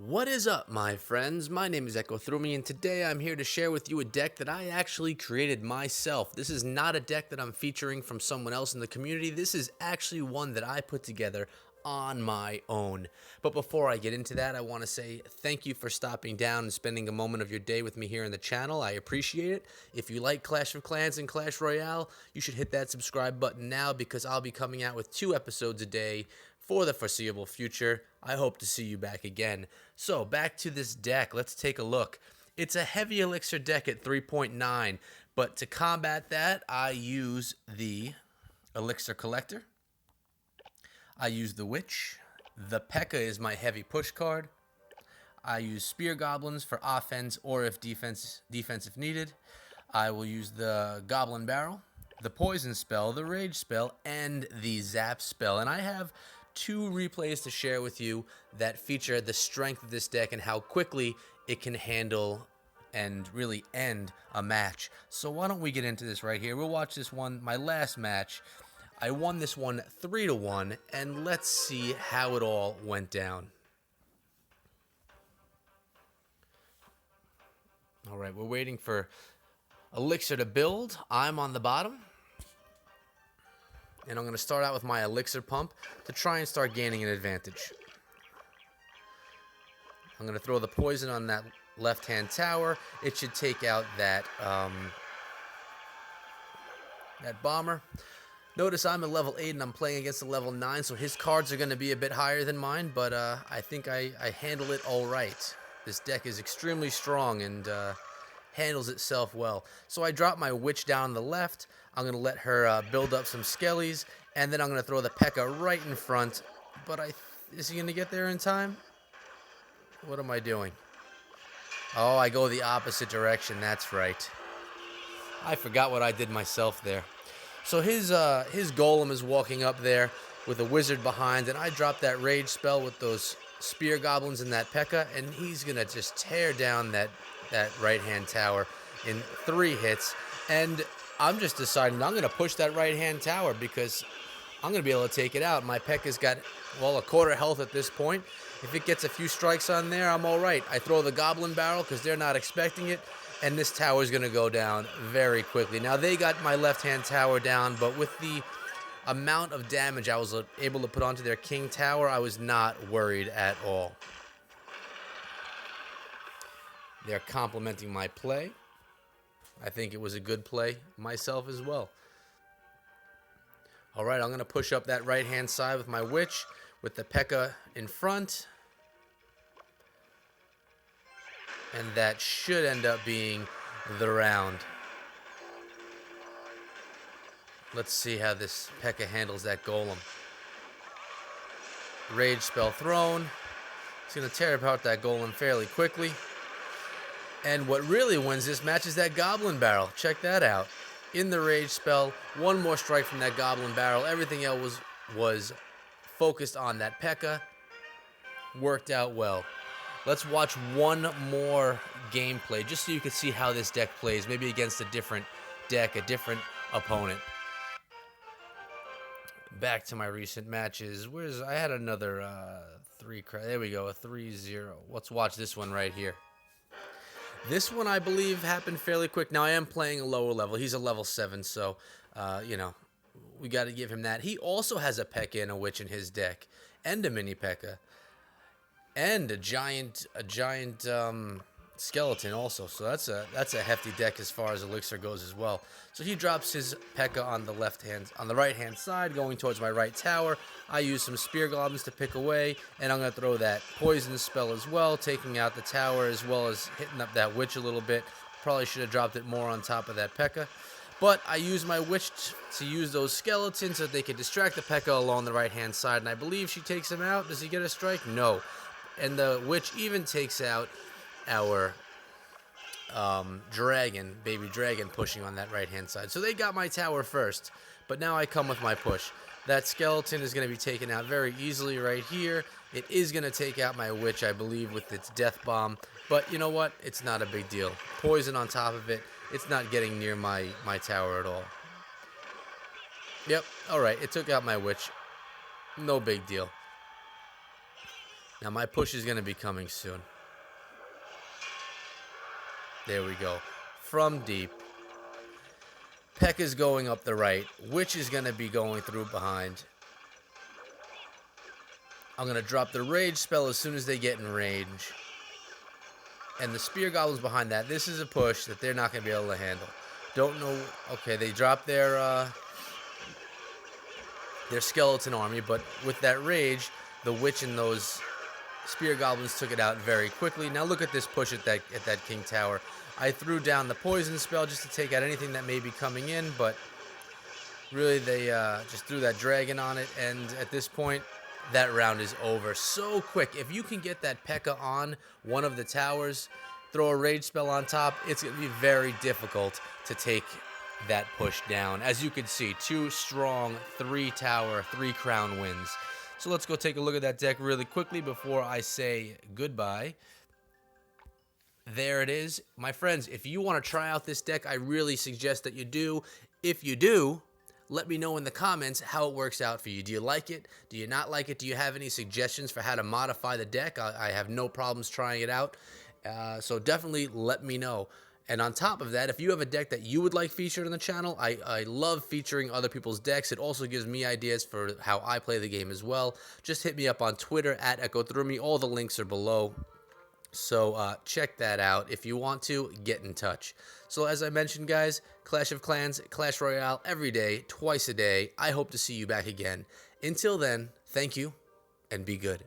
What is up, my friends? My name is Echo Thrumi, and today I'm here to share with you a deck that I actually created myself. This is not a deck that I'm featuring from someone else in the community. This is actually one that I put together on my own. But before I get into that, I want to say thank you for stopping down and spending a moment of your day with me here in the channel. I appreciate it. If you like Clash of Clans and Clash Royale, you should hit that subscribe button now because I'll be coming out with 2 episodes a day for the foreseeable future. I hope to see you back again. So back to this deck, let's take a look. It's a heavy elixir deck at 3.9, but to combat that, I use the elixir collector. I use the witch. The Pekka is my heavy push card. I use spear goblins for offense or if defense if needed. I will use the goblin barrel, the poison spell, the rage spell, and the zap spell. And I have 2 replays to share with you that feature the strength of this deck and how quickly it can handle and really end a match. So why don't we get into this right here? We'll watch this one, my last match. I won this one 3-1, and let's see how it all went down. All right, we're waiting for elixir to build. I'm on the bottom. And I'm going to start out with my elixir pump to try and start gaining an advantage. I'm going to throw the poison on that left-hand tower. It should take out that bomber. Notice I'm at level 8 and I'm playing against a level 9, so his cards are going to be a bit higher than mine, but I think I handle it all right. This deck is extremely strong and handles itself well. So I drop my witch down on the left. I'm going to let her build up some skellies, and then I'm going to throw the Pekka right in front. But is he going to get there in time? What am I doing? Oh, I go the opposite direction. That's right. I forgot what I did myself there. So his golem is walking up there with a wizard behind, and I drop that rage spell with those spear goblins and that Pekka, and he's going to just tear down that right-hand tower in 3 hits. And I'm just deciding I'm going to push that right-hand tower because I'm going to be able to take it out. My Pekka's got, well, a quarter health at this point. If it gets a few strikes on there, I'm all right. I throw the goblin barrel because they're not expecting it, and this tower is going to go down very quickly. Now, they got my left-hand tower down, but with the amount of damage I was able to put onto their king tower, I was not worried at all. They're complimenting my play. I think it was a good play myself as well. All right, I'm going to push up that right-hand side with my witch, with the Pekka in front. And that should end up being the round. Let's see how this Pekka handles that golem. Rage spell thrown. It's going to tear apart that golem fairly quickly. And what really wins this match is that goblin barrel. Check that out. In the rage spell, 1 more strike from that goblin barrel. Everything else was focused on that Pekka. Worked out well. Let's watch one more gameplay just so you can see how this deck plays. Maybe against a different deck, a different opponent. Back to my recent matches. I had another 3. There we go, a 3-0. Let's watch this one right here. This one, I believe, happened fairly quick. Now, I am playing a lower level. He's a level 7, so, you know, we got to give him that. He also has a Pekka and a witch in his deck, and a mini Pekka, and a giant skeleton also. So that's a hefty deck as far as elixir goes as well. So he drops his Pekka on the right hand side, going towards my right tower. I use some spear goblins to pick away, and I'm gonna throw that poison spell as well, taking out the tower as well as hitting up that witch a little bit. Probably should have dropped it more on top of that Pekka. But I use my witch to use those skeletons so that they can distract the Pekka along the right hand side, and I believe she takes him out. Does he get a strike? No. And the witch even takes out our baby dragon pushing on that right-hand side. So they got my tower first, but now I come with my push. That skeleton is going to be taken out very easily right here. It is going to take out my witch, I believe, with its death bomb. But you know what? It's not a big deal. Poison on top of it. It's not getting near my tower at all. Yep, alright, it took out my witch. No big deal. Now my push is going to be coming soon. There we go. From deep. Pekka's going up the right. Witch is going to be going through behind. I'm going to drop the rage spell as soon as they get in range. And the spear goblins behind that. This is a push that they're not going to be able to handle. Don't know. Okay, they dropped their skeleton army, but with that rage, the witch and those spear goblins took it out very quickly. Now look at this push at that king tower. I threw down the poison spell just to take out anything that may be coming in, but really they just threw that dragon on it, and at this point, that round is over so quick. If you can get that Pekka on one of the towers, throw a rage spell on top, it's going to be very difficult to take that push down. As you can see, 2 strong, 3 tower, 3 crown wins. So let's go take a look at that deck really quickly before I say goodbye. There it is. My friends, if you want to try out this deck, I really suggest that you do. If you do, let me know in the comments how it works out for you. Do you like it? Do you not like it? Do you have any suggestions for how to modify the deck? I have no problems trying it out. So definitely let me know. And on top of that, if you have a deck that you would like featured on the channel, I love featuring other people's decks. It also gives me ideas for how I play the game as well. Just hit me up on Twitter at EchoThroughMe. All the links are below. So check that out. If you want to, get in touch. So as I mentioned, guys, Clash of Clans, Clash Royale every day, twice a day. I hope to see you back again. Until then, thank you and be good.